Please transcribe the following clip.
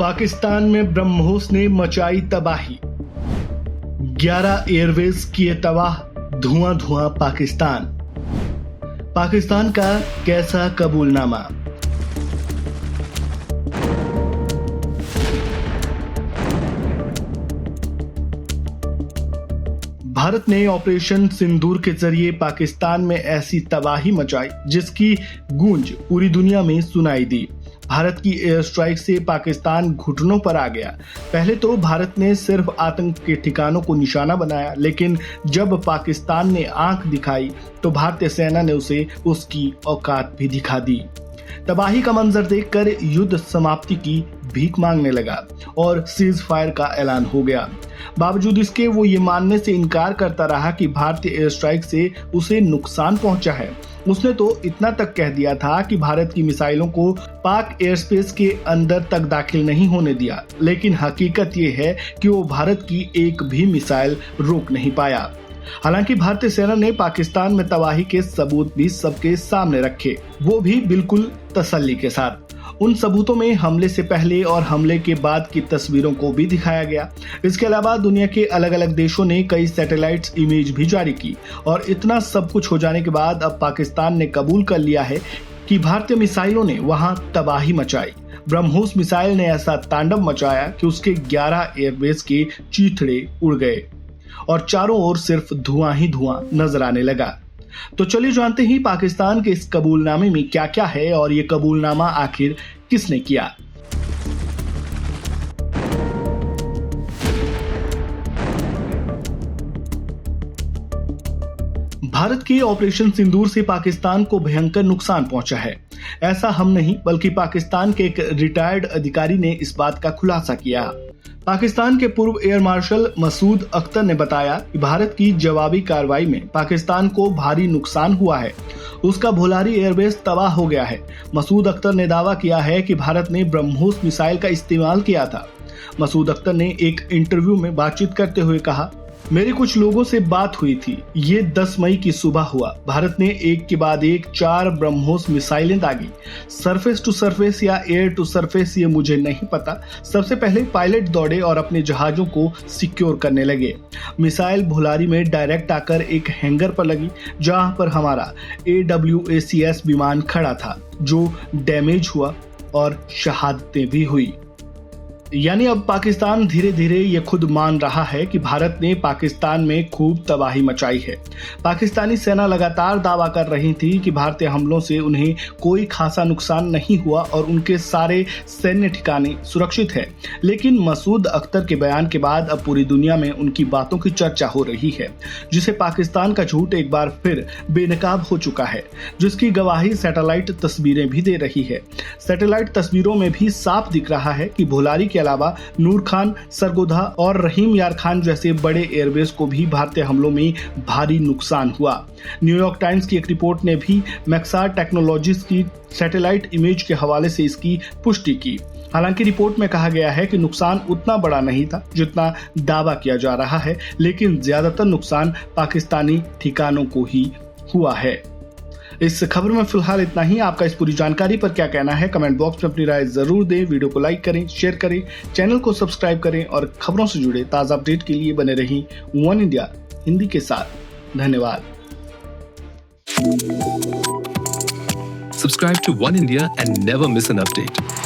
पाकिस्तान में ब्रह्मोस ने मचाई तबाही, 11 एयरवेज किए तबाह, धुआं धुआं पाकिस्तान। पाकिस्तान का कैसा कबूलनामा। भारत ने ऑपरेशन सिंदूर के जरिए पाकिस्तान में ऐसी तबाही मचाई जिसकी गूंज पूरी दुनिया में सुनाई दी। भारत की एयर स्ट्राइक से पाकिस्तान घुटनों पर आ गया। पहले तो भारत ने सिर्फ आतंक के ठिकानों को निशाना बनाया, लेकिन जब पाकिस्तान ने आंख दिखाई तो भारतीय सेना ने उसे उसकी औकात भी दिखा दी। तबाही का मंजर देखकर युद्ध समाप्ति की भीख मांगने लगा और सीज फायर का ऐलान हो गया। बावजूद इसके वो ये मानने से इनकार करता रहा कि भारतीय एयर स्ट्राइक से उसे नुकसान पहुंचा है। उसने तो इतना तक कह दिया था कि भारत की मिसाइलों को पाक एयर स्पेस के अंदर तक दाखिल नहीं होने दिया, लेकिन हकीकत ये है कि वो भारत की एक भी मिसाइल रोक नहीं पाया। हालांकि भारतीय सेना ने पाकिस्तान में तबाही के सबूत भी सबके सामने रखे, वो भी बिल्कुल तसल्ली के साथ। उन सबूतों में हमले से पहले और हमले के बाद की तस्वीरों को भी दिखाया गया। इसके अलावा दुनिया के अलग अलग देशों ने कई सैटेलाइट इमेज भी जारी की और इतना सब कुछ हो जाने के बाद अब पाकिस्तान ने कबूल कर लिया है कि भारतीय मिसाइलों ने वहां तबाही मचाई। ब्रह्मोस मिसाइल ने ऐसा तांडव मचाया कि उसके 11 एयरबेस के चीथड़े उड़ गए और चारों ओर सिर्फ धुआं ही धुआं नजर आने लगा। तो चलिए जानते ही पाकिस्तान के इस कबूलनामे में क्या क्या है और ये कबूलनामा आखिर किसने किया। भारत के ऑपरेशन सिंदूर से पाकिस्तान को भयंकर नुकसान पहुंचा है। ऐसा हम नहीं बल्कि पाकिस्तान के एक रिटायर्ड अधिकारी ने इस बात का खुलासा किया। पाकिस्तान के पूर्व एयर मार्शल मसूद अख्तर ने बताया कि भारत की जवाबी कार्रवाई में पाकिस्तान को भारी नुकसान हुआ है। उसका भोलारी एयरबेस तबाह हो गया है। मसूद अख्तर ने दावा किया है कि भारत ने ब्रह्मोस मिसाइल का इस्तेमाल किया था। मसूद अख्तर ने एक इंटरव्यू में बातचीत करते हुए कहा, मेरी कुछ लोगों से बात हुई थी। ये 10 मई की सुबह हुआ। भारत ने एक के बाद एक 4 ब्रह्मोस मिसाइलें दागी। सरफेस टू सरफेस या एयर टू सरफेस ये मुझे नहीं पता। सबसे पहले पायलट दौड़े और अपने जहाजों को सिक्योर करने लगे। मिसाइल भोलारी में डायरेक्ट आकर एक हैंगर पर लगी, जहां पर हमारा AWACS विमान खड़ा था, जो डैमेज हुआ और शहादतें भी हुई। यानी अब पाकिस्तान धीरे धीरे ये खुद मान रहा है कि भारत ने पाकिस्तान में खूब तबाही मचाई है। पाकिस्तानी सेना लगातार दावा कर रही थी कि भारतीय हमलों से उन्हें कोई खासा नुकसान नहीं हुआ और उनके सारे सैन्य ठिकाने सुरक्षित है। लेकिन मसूद अख्तर के बयान के बाद अब पूरी दुनिया में उनकी बातों की चर्चा हो रही है, जिसे पाकिस्तान का झूठ एक बार फिर बेनकाब हो चुका है, जिसकी गवाही सैटेलाइट तस्वीरें भी दे रही है। सैटेलाइट तस्वीरों में भी साफ दिख रहा है कि भोलारी के अलावा नूर खान, सरगोधा और रहीम यार खान जैसे बड़े एयरबेस को भी भारतीय हमलों में भारी नुकसान हुआ। न्यूयॉर्क टाइम्स की एक रिपोर्ट ने भी मैक्सार टेक्नोलॉजीज की सैटेलाइट इमेज के हवाले से इसकी पुष्टि की। हालांकि रिपोर्ट में कहा गया है कि नुकसान उतना बड़ा नहीं था जितना दावा किया जा रहा है, लेकिन ज्यादातर नुकसान पाकिस्तानी ठिकानों को ही हुआ है। इस खबर में फिलहाल इतना ही। आपका इस पूरी जानकारी पर क्या कहना है, कमेंट बॉक्स में अपनी राय जरूर दें। वीडियो को लाइक करें, शेयर करें, चैनल को सब्सक्राइब करें और खबरों से जुड़े ताजा अपडेट के लिए बने रहें वन इंडिया हिंदी के साथ। धन्यवाद। Subscribe to One India and never miss an update.